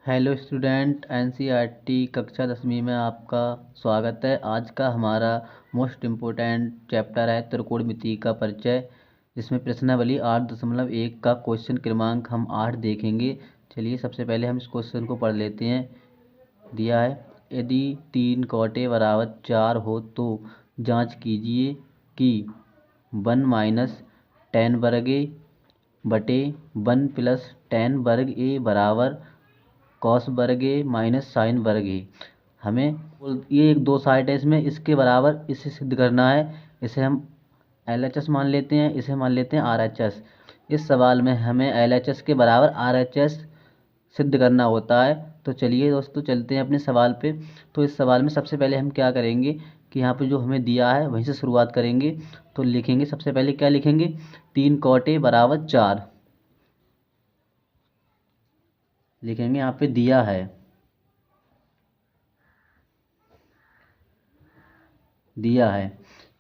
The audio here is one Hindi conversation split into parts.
हेलो स्टूडेंट, एनसीईआरटी कक्षा 10वीं में आपका स्वागत है। आज का हमारा मोस्ट इम्पोर्टेंट चैप्टर है त्रिकोणमिति का परिचय, जिसमें प्रश्नावली 8.1 का क्वेश्चन क्रमांक हम 8 देखेंगे। चलिए सबसे पहले हम इस क्वेश्चन को पढ़ लेते हैं। दिया है, यदि 3 कोटे बराबर 4 हो तो जांच कीजिए कि 1 माइनस 10 वर्ग ए बटे 1 प्लस 10 वर्ग ए बराबर कॉस वर्ग ए माइनस साइन वर्ग ए। हमें ये एक दो साइड है, इसमें इसके बराबर इसे सिद्ध करना है। इसे हम LHS मान लेते हैं, इसे मान लेते हैं RHS। इस सवाल में हमें LHS के बराबर RHS सिद्ध करना होता है। तो चलिए दोस्तों चलते हैं अपने सवाल पे। तो इस सवाल में सबसे पहले हम क्या करेंगे कि यहाँ पे जो हमें दिया है वहीं से शुरुआत करेंगे। तो लिखेंगे, सबसे पहले क्या लिखेंगे, 3 कोटे बराबर 4 लिखेंगे। यहाँ पे दिया है,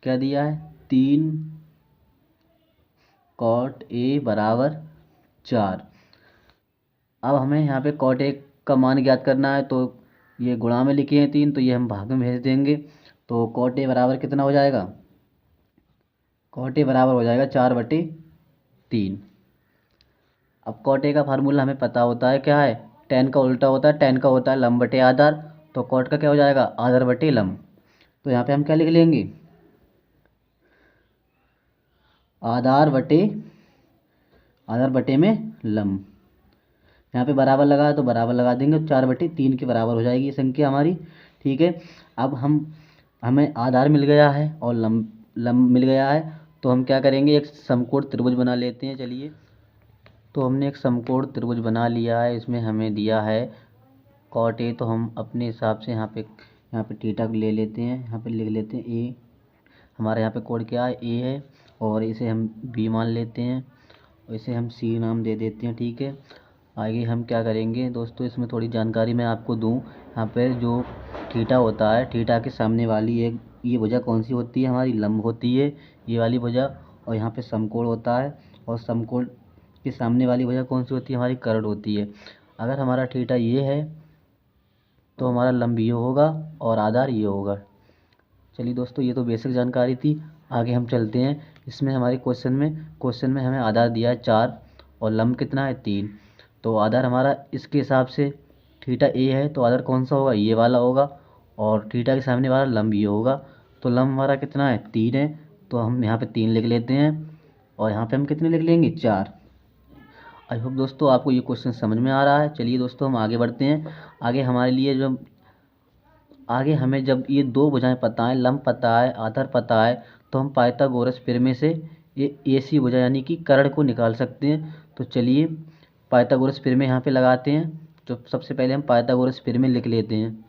क्या दिया है, 3 कॉट ए बराबर 4। अब हमें यहाँ पे कॉट ए का मान ज्ञात करना है। तो ये गुणा में लिखे हैं 3, तो ये हम भाग में भेज देंगे। तो कॉट ए बराबर कितना हो जाएगा, कॉट ए बराबर हो जाएगा 4/3। अब कॉट ए का फार्मूला हमें पता होता है, क्या है, tan का उल्टा होता है, tan का होता है लंब बटे आधार। तो कॉट का क्या हो जाएगा, आधार बटे लंब। तो यहाँ पे हम क्या लिख लेंगे, आधार बटे में लंब। यहाँ पे बराबर लगा है तो बराबर लगा देंगे, 4/3 के बराबर हो जाएगी ये संख्या हमारी। ठीक है, अब हमें आधार मिल गया है और लंब मिल गया है। तो हम क्या करेंगे, एक समकोण त्रिभुज बना लेते हैं। चलिए, तो हमने एक समकोण त्रिभुज बना लिया है। इसमें हमें दिया है कॉट ए, तो हम अपने हिसाब से यहाँ पे थीटा ले लेते हैं। यहाँ पे लिख लेते हैं ए, हमारे यहाँ पे कोड क्या है, ए है, और इसे हम बी मान लेते हैं और इसे हम सी नाम दे देते हैं। ठीक है, आगे हम क्या करेंगे दोस्तों, इसमें थोड़ी जानकारी मैं आपको दूं। यहाँ पे जो थीटा होता है, थीटा के सामने वाली एक ये भुजा कौन सी होती है, हमारी लंब होती है, ये वाली भुजा। और यहाँ पे समकोण होता है, और समकोण के सामने वाली भुजा कौन सी होती है, हमारी कर्ण होती है। अगर हमारा थीटा ये है तो हमारा लंब ये होगा और आधार ये होगा। चलिए दोस्तों, ये तो बेसिक जानकारी थी। आगे हम चलते हैं। इसमें हमारे क्वेश्चन में हमें आधार दिया है 4 और लंब कितना है 3। तो आधार हमारा इसके हिसाब से थीटा ए है, तो आधार कौन सा होगा, ये वाला होगा, और थीटा के सामने वाला लंब ये होगा। तो लंब हमारा कितना है, 3 है। तो हम यहाँ पे 3 लिख लेते हैं, और यहाँ पे हम कितने लिख लेंगे, 4। आई होप दोस्तों आपको ये क्वेश्चन समझ में आ रहा है। चलिए दोस्तों हम आगे बढ़ते हैं। आगे हमें जब ये दो भुजाएं पता है, लंब पता है, आधार पता है, तो हम पाइथागोरस प्रमेय से ये AC भुजा यानी कि कर्ण को निकाल सकते हैं। तो चलिए पाइथागोरस प्रमेय यहाँ पे लगाते हैं। तो सबसे पहले हम पाइथागोरस प्रमेय लिख लेते हैं।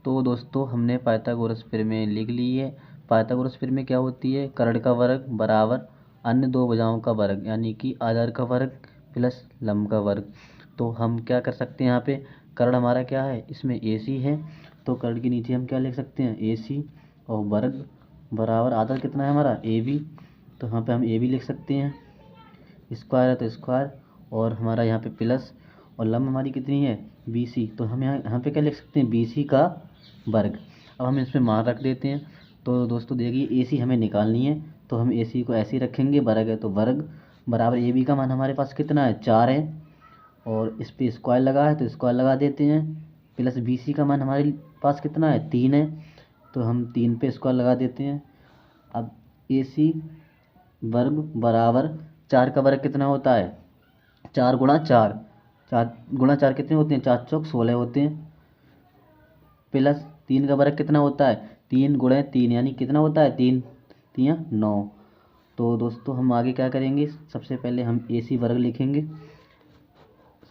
तो दोस्तों हमने पाइथागोरस प्रमेय लिख ली है। पाइथागोरस प्रमेय क्या होती है, कर्ण का वर्ग बराबर अन्य दो भुजाओं का वर्ग, यानी कि आधार का वर्ग प्लस लंब का वर्ग। तो हम क्या कर सकते हैं, यहाँ पे कर्ण हमारा क्या है, इसमें AC है, तो कर्ण के नीचे हम क्या लिख सकते हैं, AC, और वर्ग बराबर आधार कितना है हमारा AB। तो यहाँ पे हम AB लिख सकते हैं, स्क्वायर है तो स्क्वायर, और हमारा यहाँ पे प्लस, और लंब हमारी कितनी है, BC। तो हम यहाँ पे क्या लिख सकते हैं, BC का वर्ग। अब हम इसमें मान रख देते हैं। तो दोस्तों देखिए, AC हमें निकालनी है, तो हम AC को ऐसे ही रखेंगे, वर्ग है तो वर्ग बराबर AB का मान हमारे पास कितना है, 4 है, और इस पे स्क्वायर लगा है तो स्क्वायर लगा देते हैं, प्लस BC का मान हमारे पास कितना है, 3 है, तो हम 3 पे स्क्वायर लगा देते हैं। अब AC वर्ग बराबर 4 का वर्ग कितना होता है, 4 गुणा 4, 4 गुणा 4 कितने होते हैं, 4 चौक 16 होते हैं, प्लस 3 का वर्ग कितना होता है, 3 गुणे 3 यानी कितना होता है, 3 3 9। तो दोस्तों हम आगे क्या करेंगे, सबसे पहले हम AC वर्ग लिखेंगे।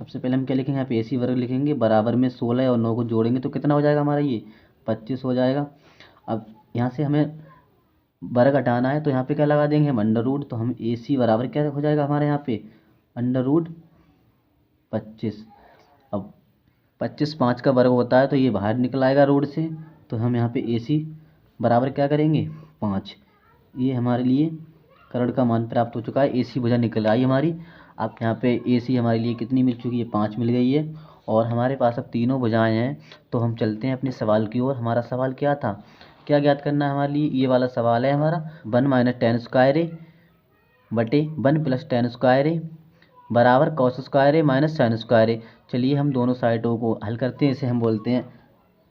सबसे पहले हम क्या लिखेंगे, यहाँ पे AC वर्ग लिखेंगे, बराबर में 16 और 9 को जोड़ेंगे तो कितना हो जाएगा हमारा, ये 25 हो जाएगा। अब यहाँ से हमें वर्ग हटाना है, तो यहाँ पे क्या लगा देंगे हम, अंडर रूट। तो हम AC बराबर क्या हो जाएगा हमारे यहाँ पे, अंडर रूट 25। अब 25 5 का वर्ग होता है, तो ये बाहर निकल आएगा रूट से। तो हम यहाँ पे AC बराबर क्या करेंगे, 5। ये हमारे लिए करण का मान प्राप्त हो चुका है, AC भुजा निकल आई हमारी। अब यहाँ पे AC हमारे लिए कितनी मिल चुकी है, 5 मिल गई है। और हमारे पास अब तीनों भुजाएं हैं, तो हम चलते हैं अपने सवाल की ओर। हमारा सवाल क्या था, क्या ज्ञात करना है हमारे लिए, ये वाला सवाल है हमारा 1 माइनस टेन स्क्वायर ए बटे 1 प्लस टेन स्क्वायर ए बराबर कॉस स्क्वायर ए माइनस साइन स्क्वायर ए। चलिए हम दोनों साइडों को हल करते हैं। इसे हम बोलते हैं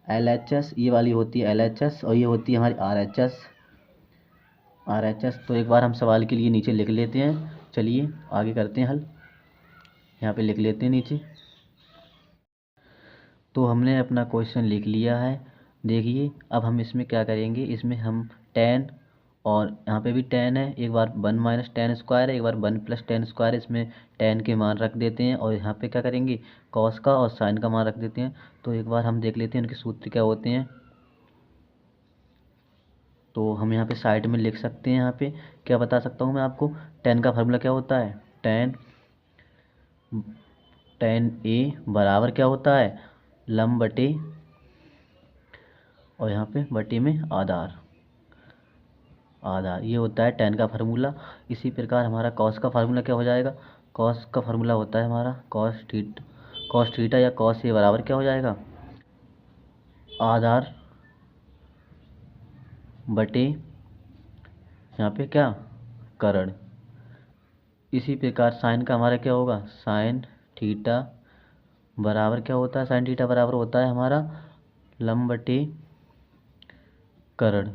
LHS, ये वाली होती है LHS और ये होती है हमारी RHS। तो एक बार हम सवाल के लिए नीचे लिख लेते हैं। चलिए आगे करते हैं हल। यहाँ पे लिख लेते हैं नीचे। तो हमने अपना क्वेश्चन लिख लिया है। देखिए अब हम इसमें क्या करेंगे, इसमें हम टेन, और यहाँ पे भी टेन है, एक बार 1 माइनस टेन स्क्वायर है, एक बार 1 प्लस टेन स्क्वायर, इसमें टेन के मान रख देते हैं। और यहाँ पे क्या करेंगे, कॉस का और साइन का मान रख देते हैं। तो एक बार हम देख लेते हैं उनके सूत्र क्या होते हैं। तो हम यहाँ पे साइड में लिख सकते हैं। यहाँ पे क्या बता सकता हूँ मैं आपको, टेन का फार्मूला क्या होता है, टेन ए बराबर क्या होता है, लंब बटे, और यहाँ पे बटे में आधार, ये होता है टेन का फार्मूला। इसी प्रकार हमारा कॉस का फार्मूला क्या हो जाएगा, कॉस का फार्मूला होता है हमारा कॉस थीटा या कॉस ए बराबर क्या हो जाएगा, आधार बटे यहाँ पे क्या, करण। इसी प्रकार साइन का हमारा क्या होगा, साइन थीटा बराबर क्या होता है, साइन थीटा बराबर होता है हमारा लंब बटे करण।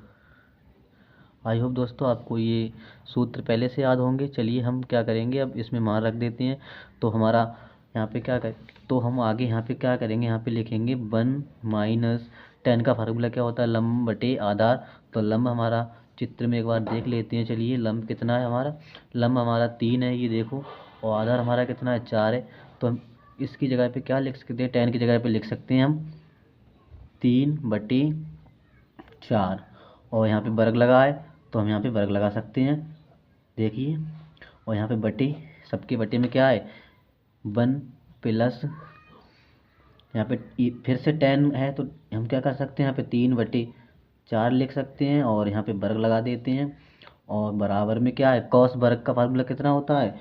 आई होप दोस्तों आपको ये सूत्र पहले से याद होंगे। चलिए हम क्या करेंगे, अब इसमें मान रख देते हैं। तो हमारा यहाँ पे क्या कर, तो हम आगे यहाँ पे क्या करेंगे, यहाँ पे लिखेंगे 1 माइनस टेन का फार्मूला क्या होता है, लंब बटे आधार। तो लंब हमारा चित्र में एक बार देख लेते हैं। चलिए लंब कितना है हमारा, लंब हमारा 3 है, ये देखो, और आधार हमारा कितना है, 4 है। तो हम इसकी जगह पे क्या लिख सकते हैं, टेन की जगह पे लिख सकते हैं हम 3/4। और यहाँ पे वर्ग लगा है तो हम यहाँ पे वर्ग लगा सकते हैं, देखिए। और यहाँ पे बटे, सबके बटे में क्या है, 1 प्लस, यहाँ पे फिर से 10 है तो हम क्या कर सकते हैं, यहाँ पे 3/4 लिख सकते हैं और यहाँ पे वर्ग लगा देते हैं। और बराबर में क्या है, कॉस वर्ग का फार्मूला कितना होता है,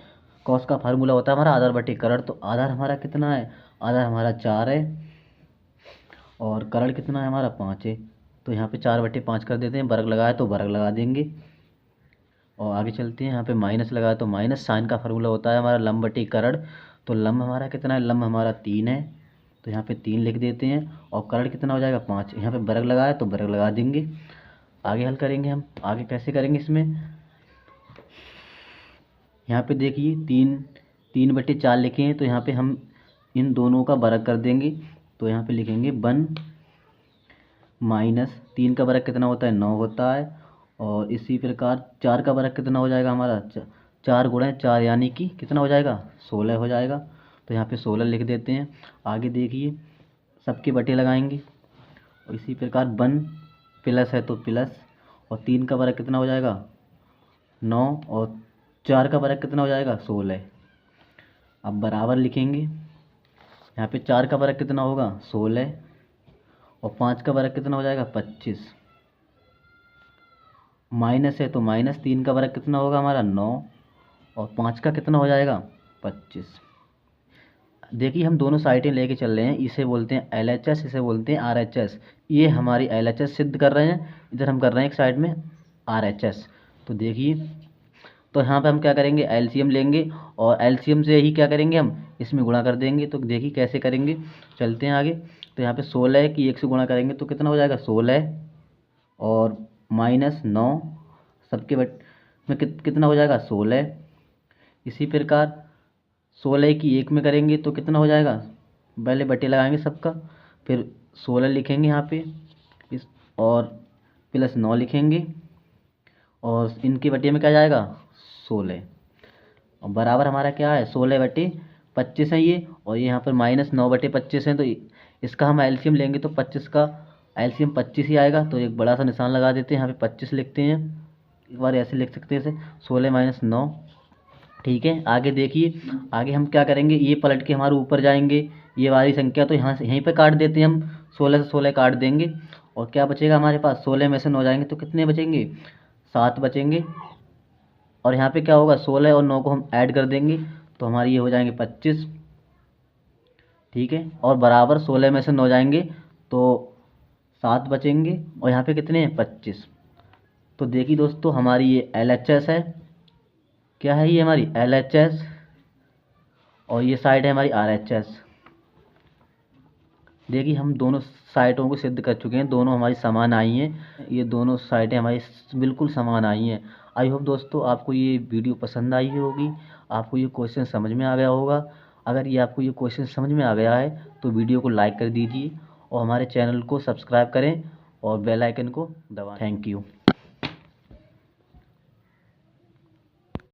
कॉस का फार्मूला होता है हमारा आधार बटे करण। तो आधार हमारा कितना है, आधार हमारा 4 है और करण कितना है हमारा 5 है। तो यहाँ पे 4/5 कर देते हैं, वर्ग लगाए तो वर्ग लगा देंगे। और आगे चलते हैं, यहाँ पे माइनस लगाए तो माइनस, साइन का फार्मूला होता है हमारा लंब बटे करण। तो लंब हमारा कितना है, लंब हमारा 3 है, तो यहाँ पे 3 लिख देते हैं। और करण कितना हो जाएगा, 5। यहाँ पे वर्ग लगाए तो वर्ग लगा देंगे। आगे हल करेंगे हम, आगे कैसे करेंगे इसमें, यहाँ पे देखिए 3/4 लिखे हैं, तो यहाँ पे हम इन दोनों का वर्ग कर देंगे। तो यहाँ पे लिखेंगे 1 माइनस 3 का वर्ग कितना होता है, 9 होता है। और इसी प्रकार 4 का वर्ग कितना हो जाएगा हमारा, 4 गुणा 4 यानी कि कितना हो जाएगा, 16 हो जाएगा। तो यहाँ पे 16 लिख देते हैं। आगे देखिए सबके बटे लगाएंगे, और इसी प्रकार 1 प्लस है तो प्लस, और 3 का वर्ग कितना हो जाएगा, 9, और 4 का वर्ग कितना हो जाएगा, 16। अब बराबर लिखेंगे, यहाँ पे 4 का वर्ग कितना होगा, 16, और 5 का वर्ग कितना हो जाएगा, 25। माइनस है तो माइनस 3 का वर्ग कितना होगा हमारा, 9, और 5 का कितना हो जाएगा, 25। देखिए हम दोनों साइडें लेके चल रहे हैं, इसे बोलते हैं LHS, इसे बोलते हैं RHS। ये हमारी LHS सिद्ध कर रहे हैं, इधर हम कर रहे हैं एक साइड में RHS। तो देखिए, तो यहाँ पे हम क्या करेंगे, LCM लेंगे, और LCM से ही क्या करेंगे, हम इसमें गुणा कर देंगे। तो देखिए कैसे करेंगे, चलते हैं आगे। तो यहाँ पे 16 की 1 से गुणा करेंगे तो कितना हो जाएगा, 16, और माइनस 9, सबके बट में कितना हो जाएगा, 16। इसी प्रकार 16 की 1 में करेंगे तो कितना हो जाएगा, पहले बटे लगाएंगे सबका, फिर 16 लिखेंगे यहाँ पे इस, और प्लस 9 लिखेंगे, और इनके बटे में क्या जाएगा, 16। और बराबर हमारा क्या है, 16/25 है ये, और ये यहाँ पर माइनस 9/25 है। तो इसका हम LCM लेंगे तो 25 का LCM 25 ही आएगा। तो एक बड़ा सा निशान लगा देते हैं, यहाँ पे 25 लिखते हैं। एक बार ऐसे लिख सकते हैं इसे, 16 माइनस 9, ठीक है। आगे देखिए, आगे हम क्या करेंगे, ये पलट के हमारे ऊपर जाएंगे, ये वाली संख्या तो यहाँ से यहीं पे काट देते हैं हम, 16 से 16 काट देंगे, और क्या बचेगा हमारे पास, 16 में से 9 जाएंगे तो कितने बचेंगे, 7 बचेंगे। और यहाँ पे क्या होगा, 16 और 9 को हम ऐड कर देंगे तो हमारी ये हो जाएंगे 25, ठीक है। और बराबर 16 में से 9 जाएंगे तो 7 बचेंगे, और यहाँ पे कितने हैं, 25। तो देखिए दोस्तों, हमारी ये LHS है, क्या है ये हमारी LHS, और ये साइड है हमारी RHS। देखिए हम दोनों साइटों को सिद्ध कर चुके हैं, दोनों हमारी समान आई हैं, ये दोनों साइटें हमारी बिल्कुल समान आई हैं। आई होप दोस्तों आपको ये वीडियो पसंद आई होगी, आपको ये क्वेश्चन समझ में आ गया होगा। अगर ये आपको ये क्वेश्चन समझ में आ गया है तो वीडियो को लाइक कर दीजिए और हमारे चैनल को सब्सक्राइब करें और बेल आइकन को दबाएं। Thank you.